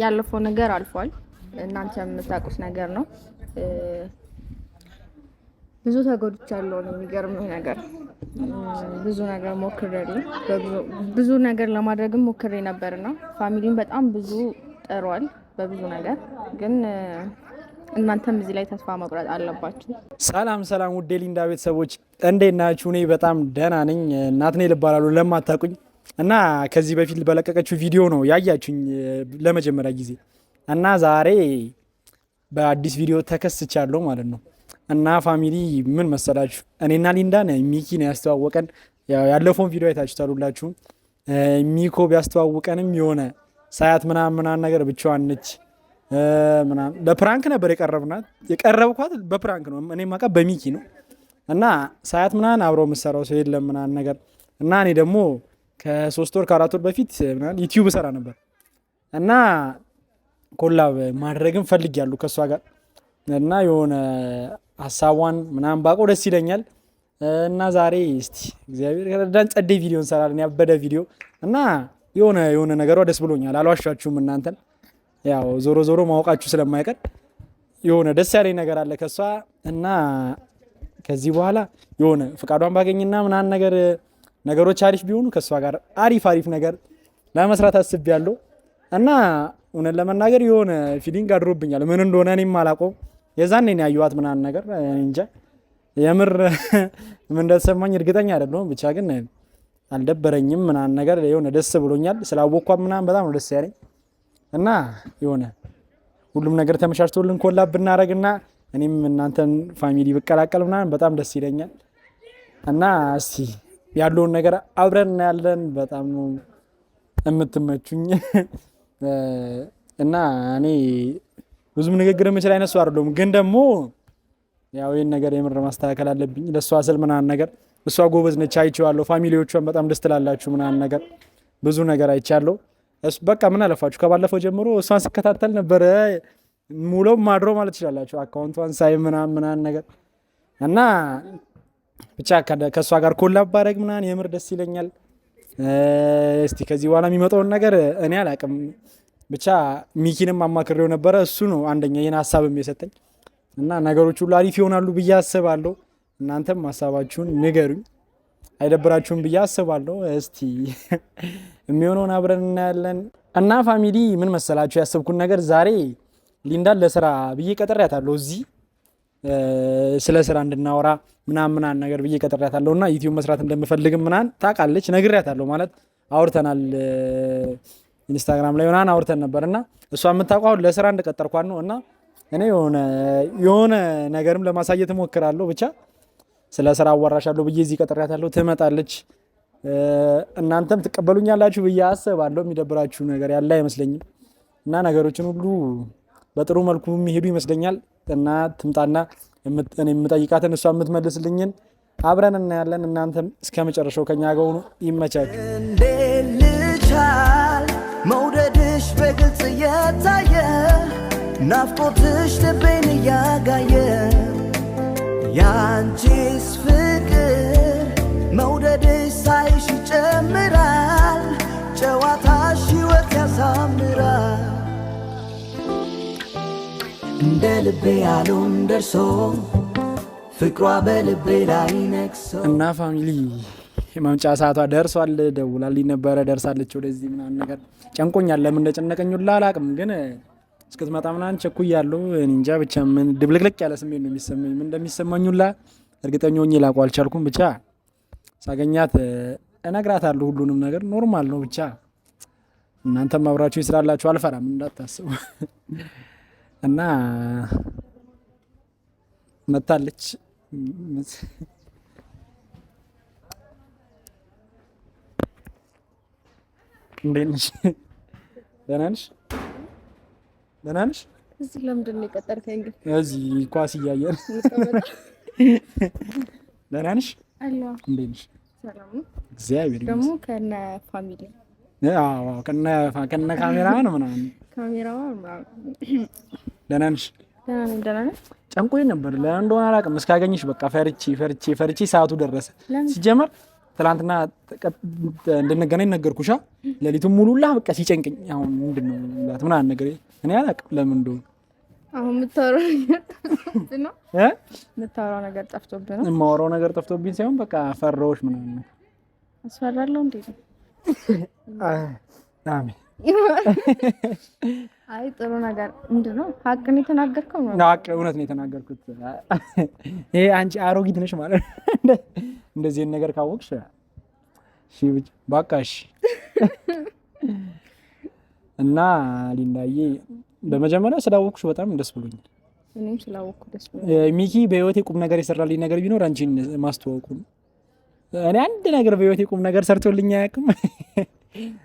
ያለፈው ነገር አልፏል። እናንተ የምታውቁት ነገር ነው። ብዙ ተጎድቻለሁ ነው የሚገርመው ነገር። ብዙ ነገር ሞክሬያለሁ። ብዙ ነገር ለማድረግም ሞክሬ ነበርና ፋሚሊን በጣም ብዙ ጠሯል በብዙ ነገር ግን እናንተም እዚህ ላይ ተስፋ መቁረጥ አለባችሁ። ሰላም ሰላም ውድ ሊንዳ ቤተሰቦች እንዴት ናችሁ? እኔ በጣም ደህና ነኝ። ናትናኤል እባላለሁ ለማታውቁኝ እና ከዚህ በፊት በለቀቀችው ቪዲዮ ነው ያያችሁኝ ለመጀመሪያ ጊዜ እና ዛሬ በአዲስ ቪዲዮ ተከስቻለሁ ማለት ነው። እና ፋሚሊ ምን መሰላችሁ እኔና ሊንዳን ሚኪ ነው ያስተዋወቀን። ያለፈውን ቪዲዮ አይታችሁታል ሁላችሁም። ሚኮ ቢያስተዋውቀንም የሆነ ሳያት ምናምን ነገር ብቻዋን ነች ምናምን ለፕራንክ ነበር የቀረብኳት በፕራንክ ነው። እኔ ማቃ በሚኪ ነው እና ሳያት ምናምን አብረው የምሰራው ሰው የለም ምናምን ነገር እና እኔ ደግሞ ከ3 ወር ከ4 ወር በፊት ምናምን ዩቲዩብ ሰራ ነበር እና ኮላብ ማድረግም ፈልጊያለሁ ከሷ ጋር እና የሆነ ሐሳቧን ምናምን ባቆ ደስ ይለኛል እና ዛሬ እስቲ እግዚአብሔር ከረዳን ጸዴ ቪዲዮ እንሰራለን። ያበደ ቪዲዮ እና የሆነ ነገሯ ደስ ብሎኛል። አልዋሻችሁም እናንተን ያው ዞሮ ዞሮ ማወቃችሁ ስለማይቀር የሆነ ደስ ያለኝ ነገር አለ ከሷ እና ከዚህ በኋላ የሆነ ፍቃዷን ባገኝና ምናምን ነገሮች አሪፍ ቢሆኑ ከሷ ጋር አሪፍ ነገር ለመስራት አስቤያለሁ እና እውነት ለመናገር የሆነ ፊሊንግ አድሮብኛል። ምን እንደሆነ እኔም አላውቀውም። የዛኔ ነው ያዩዋት ምናምን ነገር እንጃ የምር ምን እንደተሰማኝ እርግጠኛ አይደለሁም። ብቻ ግን አልደበረኝም ምናምን ነገር የሆነ ደስ ብሎኛል። ስላወቅኳት ምናምን በጣም ነው ደስ ያለኝ እና የሆነ ሁሉም ነገር ተመቻችቶልን ኮላብ ብናረግና እኔም እናንተን ፋሚሊ ብቀላቀል ምናምን በጣም ደስ ይለኛል እና እስቲ ያለውን ነገር አብረን እናያለን። በጣም ነው የምትመቹኝ እና እኔ ብዙም ንግግር የምችል አይነት ሰው አይደለሁም፣ ግን ደግሞ ያው ይሄን ነገር የምር ማስተካከል አለብኝ። ለሷ ስል ምናምን ነገር እሷ ጎበዝ ነች አይቼዋለሁ። ፋሚሊዎቿን በጣም ደስ ትላላችሁ ምናምን ነገር ብዙ ነገር አይቻለሁ። በቃ ምን አለፋችሁ ከባለፈው ጀምሮ እሷን ስከታተል ነበረ ሙሉው ማድሮ ማለት ይችላልላችሁ አካውንቷን ሳይ ምናምን ነገር እና ብቻ ከሷ ጋር ኮላብ ባረግ ምናምን የምር ደስ ይለኛል። እስቲ ከዚህ በኋላ የሚመጣውን ነገር እኔ አላቅም። ብቻ ሚኪንም አማክሬው ነበረ። እሱ ነው አንደኛ ይሄን ሐሳብም የሰጠኝ እና ነገሮች ሁሉ አሪፍ ይሆናሉ ብዬ አስባለሁ። እናንተም ሐሳባችሁን ንገሩኝ፣ አይደብራችሁም ብዬ አስባለሁ። እስቲ የሚሆነውን አብረን እናያለን እና ፋሚሊ ምን መሰላችሁ ያሰብኩን ነገር ዛሬ ሊንዳን ለስራ ብዬ ቀጥሬያታለሁ። እዚህ ስለ ስራ እንድናወራ ምናምን ነገር ብዬ ቀጥሬያታለሁ እና ዩቲዩብ መስራት እንደምፈልግም ምናምን ታውቃለች፣ ነግሬያታለሁ ማለት አውርተናል። ኢንስታግራም ላይ ምናምን አውርተን ነበርና እሷ የምታውቀው አሁን ለስራ እንደቀጠርኳት ነው እና እኔ የሆነ ነገርም ለማሳየት እሞክራለሁ። ብቻ ስለ ስራ አዋራሻለሁ ብዬ እዚህ ቀጥሬያታለሁ። ትመጣለች፣ እናንተም ትቀበሉኛላችሁ ብዬ አስባለሁ። የሚደብራችሁ ነገር ያለ አይመስለኝም እና ነገሮችን ሁሉ በጥሩ መልኩ የሚሄዱ ይመስለኛል እና ትምጣና እኔ የምጠይቃትን እሷ የምትመልስልኝን አብረን እናያለን። እናንተም እስከ መጨረሻው ከኛ ጋር ሁኑ። ይመቻችሁ። መውደድሽ በግልጽ እየታየ ናፍቆትሽ ልቤን እያጋየ ያንቺስ ፍቅር መውደድሽ ሳይሽ ይጨምራል ጨዋታሽ ሕይወት ያሳምራል እንደ ልቤ ያሉን ደርሶ ፍቅሯ በልቤ ላይ ነግሶ እና ፋሚሊ የማምጫ ሰዓቷ ደርሷል። ደውላልኝ ነበረ ደርሳለች ወደዚህ ምናምን ነገር ጨንቆኛል። ለምን እንደጨነቀኝ ሁላ አላውቅም፣ ግን እስክትመጣ ምናምን ቸኩያለሁ። እንጃ ብቻ ምን ድብልቅልቅ ያለ ስሜት ነው የሚሰማኝ። ምን እንደሚሰማኝ ሁላ እርግጠኛ ሆኜ ላውቀው አልቻልኩም። ብቻ ሳገኛት እነግራታለሁ ሁሉንም ነገር። ኖርማል ነው ብቻ እናንተም አብራችሁኝ ስላላችሁ አልፈራም እንዳታስቡ እና መታለች። እንዴት ነሽ? ደህና ነሽ? ደህና ነሽ? እዚህ ለምንድን ነው የቀጠርከኝ? እዚህ ኳስ እያየን። ደህና ነሽ? አለሁ። እንዴት ነሽ? ሰላም። እግዚአብሔር ደግሞ ከነ ፋሚሊ አዎ ከነ ካሜራ ነው ምናምን ካሜራው ደህና ነሽ? ደህና ነሽ? ጨንቆኝ ነበር ለምን እንደሆነ አላውቅም። እስካገኝሽ በቃ ፈርቼ ሰዓቱ ደረሰ። ሲጀመር ትላንትና እንድንገናኝ ነገርኩሻ። ሌሊቱን ሙሉላ በቃ ሲጨንቀኝ አሁን ምንድነው ላት ምናምን ነገር እኔ አላውቅም ለምን እንደሆነ። አሁን የምታወራው ነገር ጠፍቶብህ ነው? የማወራው ነገር ጠፍቶብኝ ሳይሆን በቃ ፈራሁሽ ምናምን ነው። አስፈራለሁ እንዴ? አሜን። አይ ጥሩ ነገር ምንድነው? ሀቅ ነው የተናገርከው ነው? ሀቅ እውነት ነው የተናገርኩት። ይሄ አንቺ አሮጊት ነሽ ማለት እንደዚህ ነገር ካወቅሽ እሺ በቃ እሺ። እና ሊንዳዬ በመጀመሪያ ስላወቅሽ በጣም ደስ ብሎኛል። እኔም ስላወቅኩ ደስ ብሎኛል። ሚኪ በህይወቴ ቁም ነገር የሰራልኝ ነገር ቢኖር አንቺን ማስተዋወቁ ነው። እኔ አንድ ነገር በህይወቴ ቁም ነገር ሰርቶልኝ አያውቅም።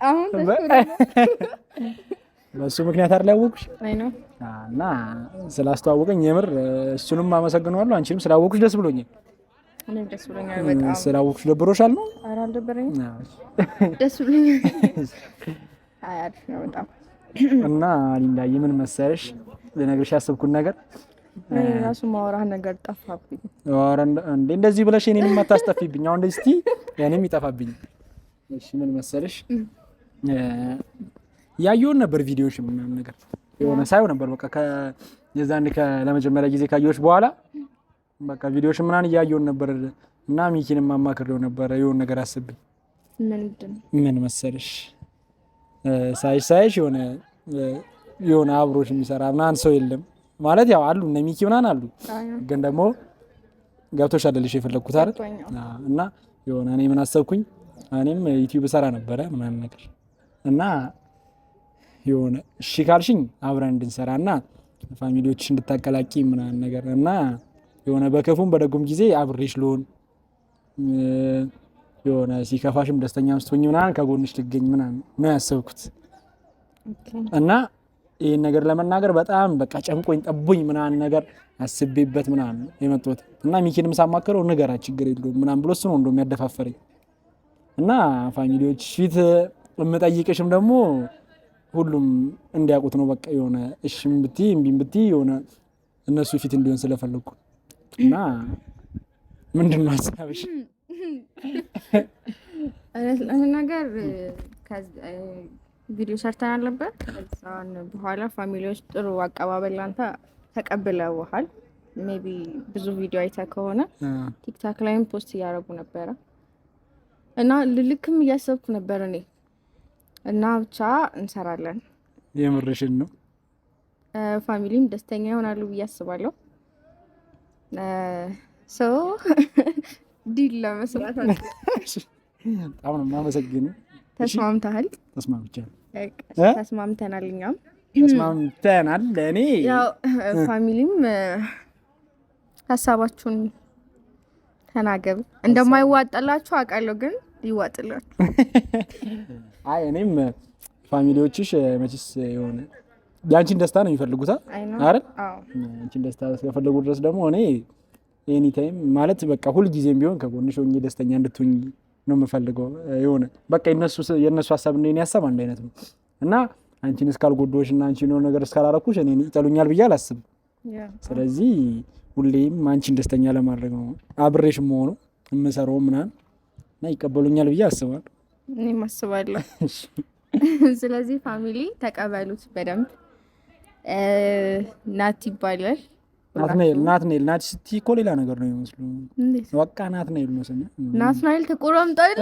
አሁን ደስ ብሎኛል። በሱ ምክንያት አይደል ያወቅሽ? አይ ነው እና ስላስተዋወቀኝ የምር እሱንም አመሰግናለሁ። አንቺንም ስላወቅሽ ደስ ብሎኛል። እኔም ደስ ብሎኛል በጣም። ስላወቅሽ ደብሮሻል ነው? ኧረ አልደበረኝም፣ ደስ ብሎኛል። አይ አሪፍ ነው በጣም። እና ሊንዳዬ ምን መሰለሽ ልነግርሽ ያሰብኩት ነገር ራሱ ማውራህ ነገር ጠፋብኝ። ኧረ እንዴ እንደዚህ ብለሽ እኔንም አታስጠፊብኝ። አሁን እንደዚህ እስቲ እኔም ይጠፋብኝ። እሺ ምን መሰለሽ ያየውን ነበር ቪዲዮሽ ምናምን ነገር የሆነ ሳይሆን ነበር በቃ የዛኔ ለመጀመሪያ ጊዜ ካየሁሽ በኋላ በቃ ቪዲዮሽ ምናምን እያየውን ነበር እና ሚኪንም አማክሬው ነበር የሆነ ነገር አስብኝ። ምን መሰለሽ ሳይሽ የሆነ አብሮሽ የሚሰራ ምናምን ሰው የለም ማለት ያው አሉ እነ ሚኪ ምናምን አሉ፣ ግን ደግሞ ገብቶሻል አይደል የፈለኩት አይደል? እና የሆነ እኔ ምን አሰብኩኝ እኔም ዩቲዩብ ሰራ ነበረ ምናምን ነገር እና የሆነ እሺ ካልሽኝ አብረን እንድንሰራና ፋሚሊዎችሽ እንድታቀላቂ ምናምን ነገር እና የሆነ በከፉም በደጉም ጊዜ አብሬሽ ልሆን የሆነ ሲከፋሽም ደስተኛም ስትሆኝ ምናምን ከጎንሽ ልገኝ ምናምን ነው ያሰብኩት። እና ይሄን ነገር ለመናገር በጣም በቃ ጨንቆኝ ጠቦኝ ምናምን ነገር አስቤበት ምናምን የመጣሁት እና ሚኪንም ሳማከረው ንገራት ችግር የለውም ምናምን ብሎ እሱ ነው እንደውም ያደፋፈረኝ። እና ፋሚሊዎች ፊት የምጠይቅሽም ደግሞ ሁሉም እንዲያውቁት ነው በቃ የሆነ እሺም ብትይ እምቢም ብትይ የሆነ እነሱ ፊት እንዲሆን ስለፈለኩ እና ምንድነው ሀሳብሽ? ነገር ቪዲዮ ሰርተን ነበር። ከዛን በኋላ ፋሚሊዎች ጥሩ አቀባበል ላንተ ተቀብለውሃል። ሜቢ ብዙ ቪዲዮ አይተህ ከሆነ ቲክታክ ላይም ፖስት እያደረጉ ነበረ እና ልልክም እያሰብኩ ነበር እኔ እና ብቻ እንሰራለን። የምርሽን ነው? ፋሚሊም ደስተኛ ይሆናሉ ብዬ አስባለሁ። ሶ ዲል ለመስራት በጣም ነው የማመሰግነው። ተስማምተሃል? ተስማምቻለሁ። ተስማምተናል፣ እኛም ተስማምተናል። እኔ ያው ፋሚሊም ሀሳባችሁን ተናገሩ። እንደማይዋጣላችሁ አውቃለሁ፣ ግን ይዋጥላችሁ። አይ እኔም ፋሚሊዎችሽ መቼስ የሆነ ያንቺን ደስታ ነው የሚፈልጉት አይደል? ያንቺን ደስታ እስከፈለጉ ድረስ ደግሞ እኔ ኤኒ ታይም ማለት በቃ ሁል ጊዜም ቢሆን ከጎንሽ ሆኜ ደስተኛ እንድትሆኝ ነው የምፈልገው። የሆነ በቃ የነሱ ሀሳብ እና የኔ ሀሳብ አንድ አይነት ነው እና አንቺን እስካልጎዳሁሽ እና አንቺን የሆነ ነገር እስካላረኩሽ እኔን ይጠሉኛል ብዬ አላስብም። ስለዚህ ሁሌም አንቺን ደስተኛ ለማድረግ ነው አብሬሽ መሆኑ የምሰራው ምናምን እና ይቀበሉኛል ብዬ አስባለሁ። እኔም አስባለሁ። ስለዚህ ፋሚሊ ተቀበሉት በደንብ። ናት ይባላል። ናትናኤል ናት ስትይ እኮ ሌላ ነገር ነው የሚመስለው። በቃ ናትናኤል ነው ስም። ናትናኤል ተቆራምጣል።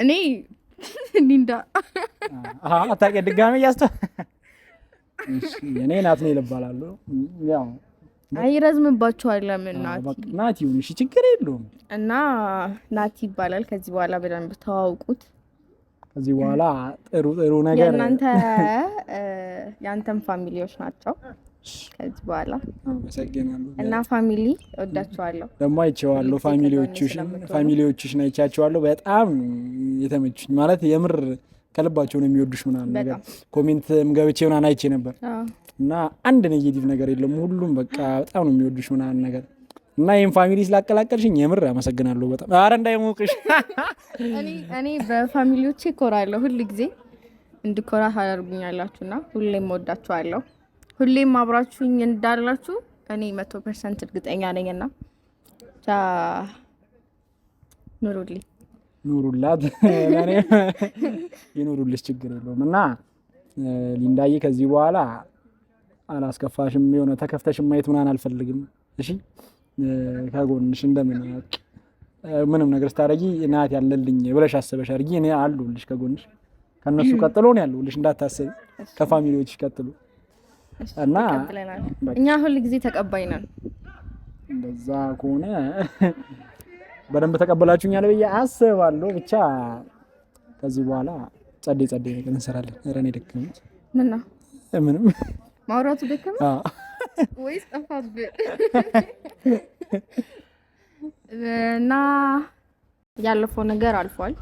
እኔ ሊንዳ አታውቂ ድጋሜ እኔ ናትናኤል እባላለሁ። ያው አይረዝምባችኋል። ለምን ናቲ ይሁን እሺ፣ ችግር የለውም። እና ናቲ ይባላል። ከዚህ በኋላ በደንብ ተዋውቁት። ከዚህ በኋላ ጥሩ ነገር ያንተም ፋሚሊዎች ናቸው ከዚህ በኋላ። አመሰግናለሁ። እና ፋሚሊ እወዳቸዋለሁ። ደግሞ አይቼዋለሁ። ፋሚሊዎችሽን አይቻቸዋለሁ። በጣም የተመቹኝ ማለት የምር ከልባቸው ነው የሚወዱሽ ምናምን ነገር ኮሜንትም ገብቼ ምናምን አይቼ ነበር እና አንድ ኔጌቲቭ ነገር የለም። ሁሉም በቃ በጣም ነው የሚወዱሽ ምናምን ነገር እና ይሄን ፋሚሊ ስላቀላቀልሽኝ የምር አመሰግናለሁ በጣም። ኧረ እንዳይሞቅሽ። እኔ በፋሚሊዎቼ እኮራለሁ። ሁሉ ጊዜ እንድኮራ ታደርጉኛላችሁና ሁሌም እወዳችኋለሁ። ሁሌም አብራችሁኝ እንዳላችሁ እኔ 100% እርግጠኛ ነኝና ኑሩልኝ ኑሩላት ለኔ ይኑሩልሽ ችግር የለውም። እና ሊንዳዬ ከዚህ በኋላ አላስከፋሽም፣ የሆነ ተከፍተሽ ማየት ምናምን አልፈልግም። እሺ ከጎንሽ እንደምን ምንም ነገር ስታረጊ እናት ያለልኝ ብለሽ አስበሽ አድርጊ። እኔ አለሁልሽ ከጎንሽ፣ ከነሱ ቀጥሎ ነው ያለሁልሽ እንዳታስቢ፣ ከፋሚሊዎችሽ ቀጥሎ እና እኛ ሁሉ ጊዜ ተቀባይ ነን። እንደዛ ከሆነ በደንብ ተቀበላችሁኛል ብዬ አስባለሁ። ብቻ ከዚህ በኋላ ጸዴ ነገር እንሰራለን። ኧረ እኔ ደከመኝ። ምንም ማውራቱ ደከመኝ ወይስ ጠፋብህ? እና ያለፈው ነገር አልፏል።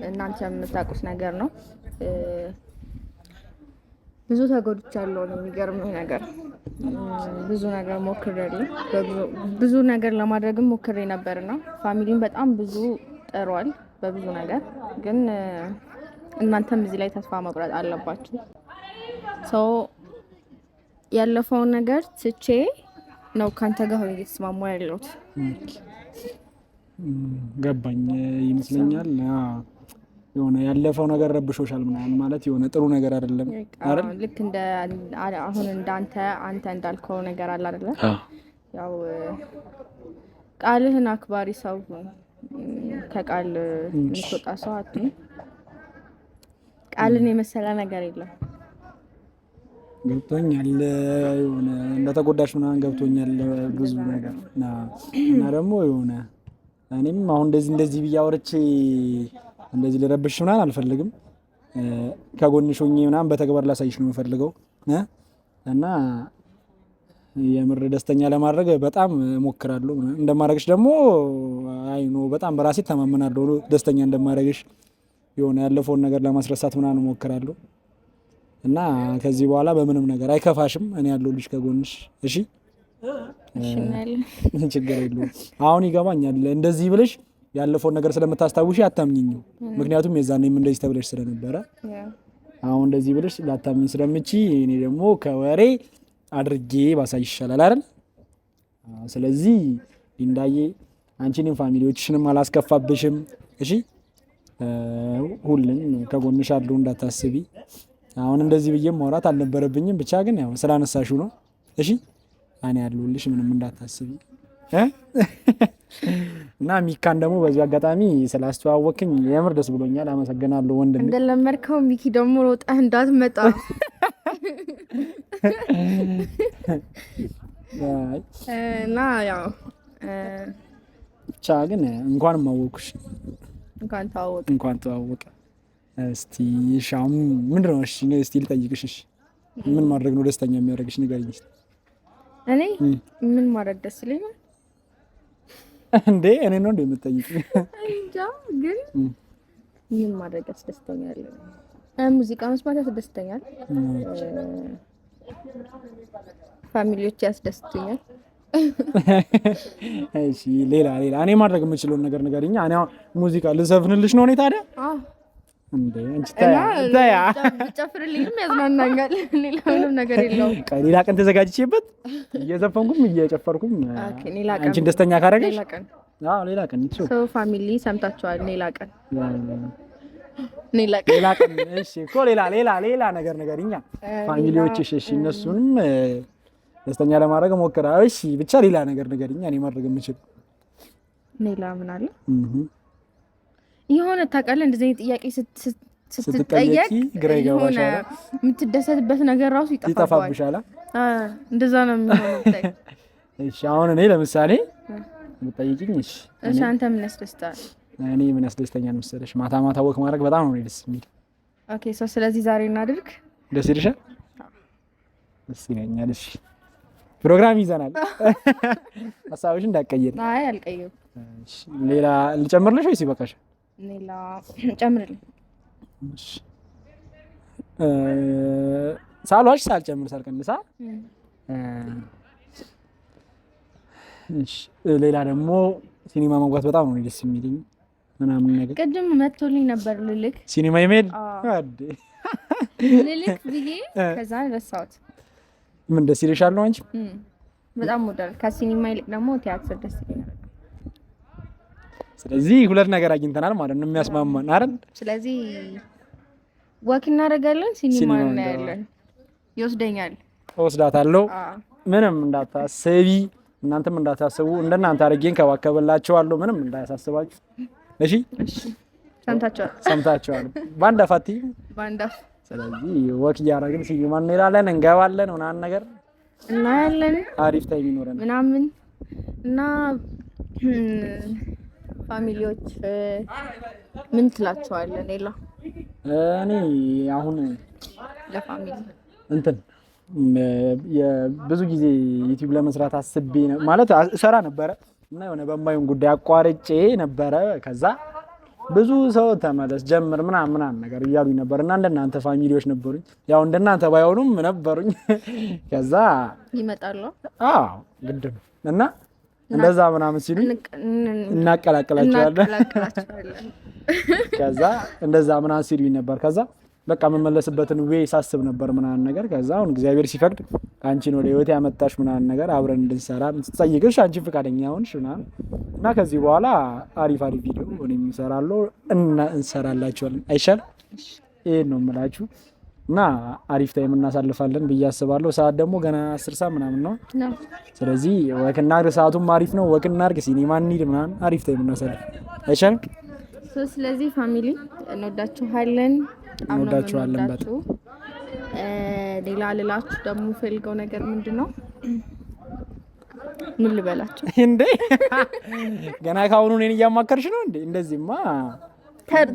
እናንተ የምታውቁት ነገር ነው። ብዙ ተጎድቻለሁ ነው የሚገርመው ነገር። ብዙ ነገር ሞክሬያለሁ። ብዙ ነገር ለማድረግም ሞክሬ ነበርና ፋሚሊን በጣም ብዙ ጠሯል በብዙ ነገር። ግን እናንተም እዚህ ላይ ተስፋ መቁረጥ አለባችሁ። ሰው ያለፈውን ነገር ትቼ ነው ካንተ ጋር ሆኜ እየተስማማሁ ያለሁት። ገባኝ ይመስለኛል። የሆነ ያለፈው ነገር ረብሾሻል ምናምን ማለት የሆነ ጥሩ ነገር አይደለም አይደል? ልክ እንደ አሁን እንዳንተ እንዳልከው ነገር አለ አይደል? ያው ቃልህን አክባሪ ሰው ከቃል የምትወጣ ሰው አትሁን። ቃልን የመሰለ ነገር የለም። ገብቶኛል። የሆነ እንደተጎዳሽ ምናምን ገብቶኛል ብዙ ነገር እና ደግሞ የሆነ እኔም አሁን እንደዚህ ብዬ አውርቼ እንደዚህ ልረብሽ ምናምን አልፈልግም። ከጎንሽ ሆኜ ምናምን በተግባር ላሳይሽ ነው የምፈልገው እና የምር ደስተኛ ለማድረግ በጣም እሞክራለሁ። እንደማደርግሽ ደግሞ አይኖ በጣም በራሴ ተማመናለሁ። ደስተኛ እንደማደርግሽ የሆነ ያለፈውን ነገር ለማስረሳት ምናምን እሞክራለሁ እና ከዚህ በኋላ በምንም ነገር አይከፋሽም። እኔ ያለሁልሽ ከጎንሽ። እሺ ችግር የለውም። አሁን ይገባኛል እንደዚህ ብለሽ ያለፈውን ነገር ስለምታስታውሺ አታምኚኝም። ምክንያቱም የዛኔም እንደዚህ ተብለሽ ስለነበረ አሁን እንደዚህ ብለሽ ላታምኚኝ ስለምቺ እኔ ደግሞ ከወሬ አድርጌ ባሳይ ይሻላል አይደል? ስለዚህ ሊንዳዬ አንቺንም ፋሚሊዎችሽንም አላስከፋብሽም። እሺ ሁሉም ከጎንሽ አለው እንዳታስቢ። አሁን እንደዚህ ብዬ ማውራት አልነበረብኝም። ብቻ ግን ያው ስላነሳሽው ነው። እሺ እኔ ያለሁልሽ ምንም እንዳታስቢ እና ሚካን ደግሞ በዚህ አጋጣሚ ስላስተዋወቅኝ የምር ደስ ብሎኛል። አመሰግናለሁ ወንድሜ። እንደለመድከው ሚኪ ደግሞ ሮጠህ እንዳትመጣ እና ያው ብቻ ግን እንኳን ማወቅሽ እንኳን ተዋወቀ። እስቲ ሻም ምንድነው? እሺ እስቲ ልጠይቅሽ። እሺ ምን ማድረግ ነው ደስተኛ የሚያደርግሽ ንገሪኝ እስቲ። እኔ ምን ማድረግ ደስ ይለኛል እንዴ? እኔ ነው እንደ የምትጠይቂኝ? እንጃ ግን ምን ማድረግ ያስደስተኛል? ሙዚቃ መስማት ያስደስተኛል። ፋሚሊዎች ያስደስተኛል። እሺ ሌላ እኔ ማድረግ የምችለውን ነገር ንገሪኝ። እኔ ሙዚቃ ልዘፍንልሽ ነው እኔ ታዲያ? እንዴ አንቺ ታያ ጨፍርልኝም ያዝናናኛል። ሌላ ምንም ነገር የለውም። ሌላ ቀን ተዘጋጅቼበት እየዘፈንኩም እየጨፈርኩም አንቺን ደስተኛ ካደረገሽ ሌላ ቀን ሰው ፋሚሊ ሰምታችኋል። ሌላ ቀን እሺ እኮ ሌላ ነገር ንገሪኝ ፋሚሊዎችሽ። እሺ እነሱንም ደስተኛ ለማድረግ ሞክራ። እሺ ብቻ ሌላ ነገር ንገሪኝ እኔ ማድረግ የምችል። ሌላ ምን አለ? የሆነ ታውቃለህ እንደዚህ አይነት ጥያቄ ስትጠየቅ ግራ ይገባሻል። የምትደሰትበት ነገር ራሱ ይጠፋብሻል። እንደዛ ነው የሚሆነው። እሺ አሁን እኔ ለምሳሌ ብትጠይቂኝ እሺ አንተ ምን ያስደስታል? እኔ ምን ያስደስተኛል መሰለሽ? ማታ ወክ ማድረግ በጣም ነው ደስ የሚል። ኦኬ ስለዚህ ዛሬ እናድርግ። ደስ ይልሻል? ደስ ይለኛል። እሺ ፕሮግራም ይዘናል። ሀሳብሽ እንዳትቀይሪ። አይ አልቀይርም። እሺ ሌላ ልጨምርልሽ ወይስ ይበቃሽ? ሌላ ጨምርልኝ። እሺ ሳልዋሽ ሳልቀንሳ። እሺ ሌላ ደግሞ ሲኒማ መግባት በጣም ነው ደስ የሚለኝ ምናምን ነገር። ቅድም መጥቶልኝ ነበር ልልክ ሲኒማ ይሜል ልልክ ብዬ ከዛ ረሳሁት። ምን ደስ ይልሻል ነው አንቺ? በጣም ወዳል። ከሲኒማ ይልቅ ደግሞ ቲያትር ደስ ይለኛል። ስለዚህ ሁለት ነገር አግኝተናል ማለት ነው የሚያስማማን አይደል? ስለዚህ ወክ እናደርጋለን፣ ሲኒማ እናያለን። ይወስደኛል፣ እወስዳታለሁ። ምንም እንዳታስቢ፣ እናንተም እንዳታስቡ። እንደናንተ አድርጌ እንከባከብላችኋለሁ። ምንም እንዳያሳስባችሁ። እሺ ሰምታችኋል። ባንዳፍ አትይ ባንዳፍ። ስለዚህ ወክ እያደረግን ሲኒማ እንሄዳለን፣ እንገባለን፣ ምናምን ነገር እናያለን። አሪፍ ታይም ይኖረናል ምናምን እና ፋሚሊዎች ምን ትላቸዋለህ? ሌላ እኔ አሁን ለፋሚሊ እንትን ብዙ ጊዜ ዩቲዩብ ለመስራት አስቤ ማለት እሰራ ነበረ እና የሆነ በማይሆን ጉዳይ አቋርጬ ነበረ። ከዛ ብዙ ሰው ተመለስ ጀምር ምናምን ነገር እያሉኝ ነበር እና እንደናንተ ፋሚሊዎች ነበሩኝ። ያው እንደናንተ ባይሆኑም ነበሩኝ። ከዛ ይመጣሉ። አዎ ግድ ነው እና እንደዛ ምናምን ሲሉ እናቀላቅላቸዋለን። ከዛ እንደዛ ምናምን ሲሉኝ ነበር። ከዛ በቃ መመለስበትን ዌይ ሳስብ ነበር ምናምን ነገር። ከዛ አሁን እግዚአብሔር ሲፈቅድ አንቺን ወደ ህይወት ያመጣሽ ምናምን ነገር አብረን እንድንሰራ ትጠይቅሽ አንቺ ፍቃደኛ ሆንሽ ምናምን እና ከዚህ በኋላ አሪፍ ቪዲዮ እኔም እሰራለሁ እና እንሰራላችኋለን። አይሻል? ይሄን ነው የምላችሁ እና አሪፍ ታይም እናሳልፋለን ብዬ አስባለሁ። ሰዓት ደግሞ ገና 10 ሰዓት ምናምን ነው። ስለዚህ ወክና ሰዓቱም አሪፍ ነው። ወክና አርግ ሲኒማ እንሂድ ምናምን አሪፍ ታይም እናሳልፍ። አይሻል? ስለዚህ ፋሚሊ እንወዳችኋለን። እንወዳችኋለን በጣም። ሌላ ልላችሁ ደግሞ ፈልገው ነገር ምንድነው? ምን ልበላችሁ እንዴ? ገና ካሁኑ እኔን እያማከርሽ ነው እንዴ? እንደዚህማ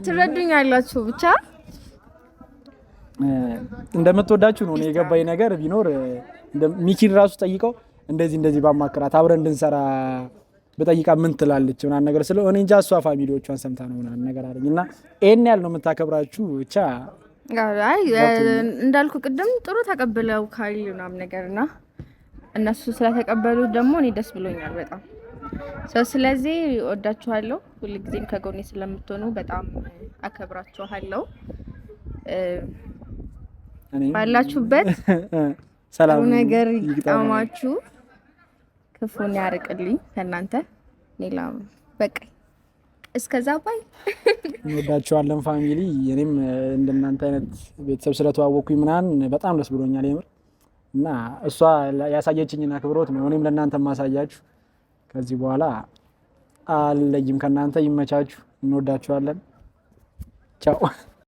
ትረዱኛላችሁ። ብቻ እንደምትወዳችሁ ነው። እኔ የገባኝ ነገር ቢኖር ሚኪን ራሱ ጠይቀው እንደዚህ ባማከራት አብረን እንድንሰራ በጠይቃ ምን ትላለች ምናምን ነገር ስለ እኔ እንጃ። እሷ ፋሚሊዎቿን ሰምታ ነው ምናምን ነገር አለኝ እና ይሄን ያህል ነው የምታከብራችሁ። ብቻ አይ እንዳልኩ ቅድም ጥሩ ተቀብለው ካል ምናምን ነገርና እነሱ ስለተቀበሉ ደግሞ እኔ ደስ ብሎኛል በጣም። ስለዚህ ወዳችኋለሁ። ሁልጊዜም ከጎኔ ስለምትሆኑ በጣም አከብራችኋለሁ። ባላችሁበት ሰላም ነገር ይጣማችሁ፣ ክፉን ያርቅልኝ ከእናንተ ሌላ በቃ። እስከዛ ባይ እንወዳችኋለን ፋሚሊ። እኔም እንደናንተ አይነት ቤተሰብ ስለተዋወቅኩኝ ምናምን በጣም ደስ ብሎኛል የምር እና እሷ ያሳየችኝና አክብሮት ነው እኔም ለእናንተ ማሳያችሁ። ከዚህ በኋላ አልለይም ከእናንተ። ይመቻችሁ። እንወዳችኋለን። ቻው